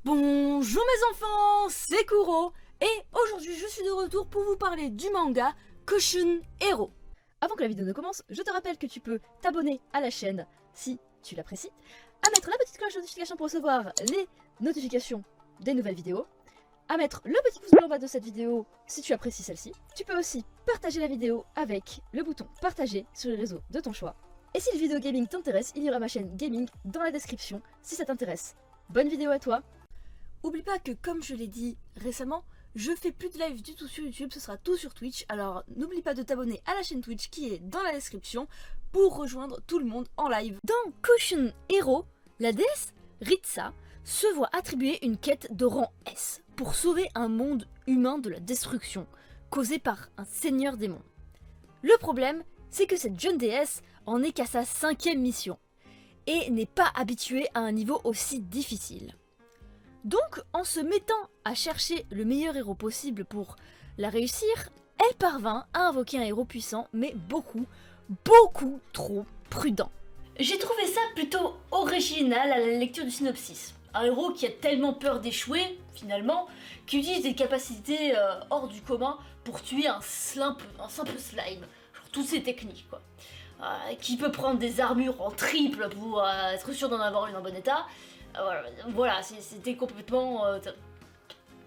Bonjour mes enfants, c'est Kuro et aujourd'hui je suis de retour pour vous parler du manga Kushun Hero. Avant que la vidéo ne commence, je te rappelle que tu peux t'abonner à la chaîne si tu l'apprécies, à mettre la petite cloche de notification pour recevoir les notifications des nouvelles vidéos, à mettre le petit pouce bleu en bas de cette vidéo si tu apprécies celle-ci. Tu peux aussi partager la vidéo avec le bouton partager sur les réseaux de ton choix. Et si le vidéo gaming t'intéresse, il y aura ma chaîne gaming dans la description si ça t'intéresse. Bonne vidéo à toi. Oublie pas que comme je l'ai dit récemment, je fais plus de live du tout sur YouTube, ce sera tout sur Twitch. Alors n'oublie pas de t'abonner à la chaîne Twitch qui est dans la description pour rejoindre tout le monde en live. Dans Kushun Hero, la déesse Ritsa se voit attribuer une quête de rang S pour sauver un monde humain de la destruction causée par un seigneur démon. Le problème, c'est que cette jeune déesse en est qu'à sa 5e mission et n'est pas habituée à un niveau aussi difficile. Donc, en se mettant à chercher le meilleur héros possible pour la réussir, elle parvint à invoquer un héros puissant, mais beaucoup trop prudent. J'ai trouvé ça plutôt original à la lecture du synopsis. Un héros qui a tellement peur d'échouer, finalement, qui utilise des capacités hors du commun pour tuer un simple slime. Genre toutes ces techniques, quoi. Qui peut prendre des armures en triple pour être sûr d'en avoir une en bon état. Voilà, c'était complètement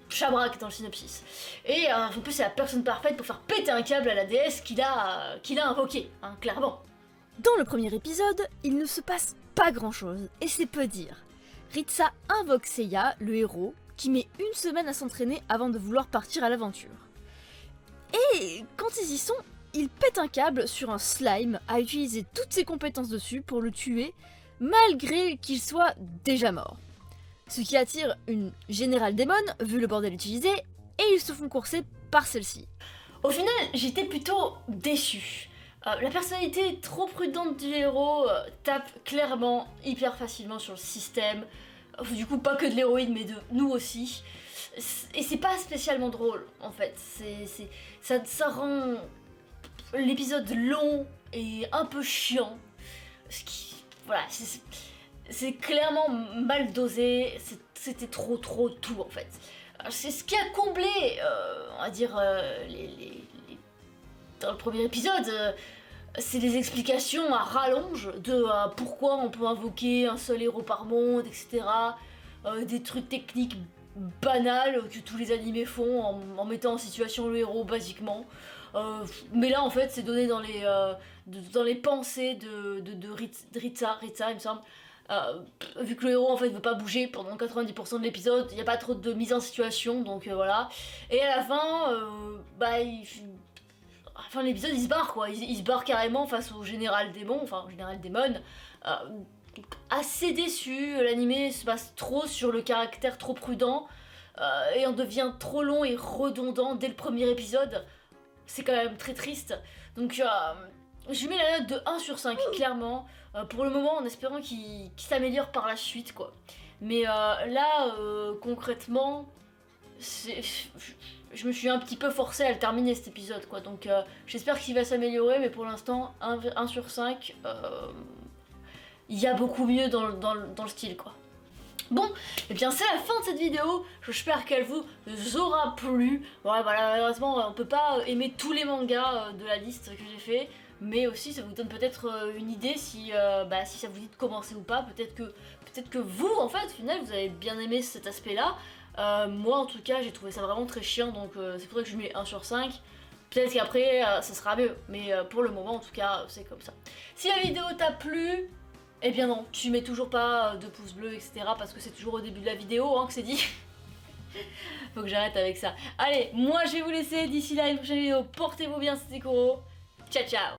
chabraque dans le synopsis. Et en plus, c'est la personne parfaite pour faire péter un câble à la déesse qu'il a invoquée, hein, clairement. Dans le premier épisode, il ne se passe pas grand chose, et c'est peu dire. Ritsa invoque Seiya, le héros, qui met une semaine à s'entraîner avant de vouloir partir à l'aventure. Et quand ils y sont, il pète un câble sur un slime, à utiliser toutes ses compétences dessus pour le tuer, malgré qu'il soit déjà mort. Ce qui attire une générale démon, vu le bordel utilisé, et ils se font courser par celle-ci. Au final, j'étais plutôt déçue. La personnalité trop prudente du héros tape clairement hyper facilement sur le système. Du coup, pas que de l'héroïne, mais de nous aussi. Et c'est pas spécialement drôle, en fait. Ça rend l'épisode long et un peu chiant. Ce qui... Voilà, c'est clairement mal dosé, c'était trop tout en fait. C'est ce qui a comblé, on va dire, dans le premier épisode, c'est des explications à rallonge de pourquoi on peut invoquer un seul héros par monde, etc. Des trucs techniques banals que tous les animés font en mettant en situation le héros basiquement. Mais là en fait c'est donné dans les pensées de Ritsa il me semble. Vu que le héros en fait veut pas bouger pendant 90% de l'épisode, il n'y a pas trop de mise en situation, donc voilà. Et à la fin, à la fin de l'épisode il se barre quoi, il se barre carrément face au général démon, assez déçu, l'animé se base trop sur le caractère trop prudent, et on devient trop long et redondant dès le premier épisode. C'est quand même très triste. Donc je lui mets la note de 1 sur 5, clairement. Pour le moment, en espérant qu'il s'améliore par la suite, quoi. Mais concrètement, je me suis un petit peu forcée à le terminer cet épisode, quoi. Donc j'espère qu'il va s'améliorer, mais pour l'instant, 1 sur 5, il y a beaucoup mieux dans le style, quoi. Bon, et bien c'est la fin de cette vidéo, j'espère qu'elle vous aura plu. Ouais, voilà, malheureusement on peut pas aimer tous les mangas de la liste que j'ai fait, mais aussi ça vous donne peut-être une idée si ça vous dit de commencer ou pas. Peut-être que vous, en fait, au final, vous avez bien aimé cet aspect-là. Moi en tout cas, j'ai trouvé ça vraiment très chiant, donc c'est pour ça que je mets 1 sur 5. Peut-être qu'après ça sera mieux, mais pour le moment en tout cas, c'est comme ça. Si la vidéo t'a plu, eh bien non, tu mets toujours pas de pouce bleu, etc. parce que c'est toujours au début de la vidéo que c'est dit. Faut que j'arrête avec ça. Allez, moi je vais vous laisser. D'ici là, une prochaine vidéo. Portez-vous bien, c'était Kuro. Ciao, ciao.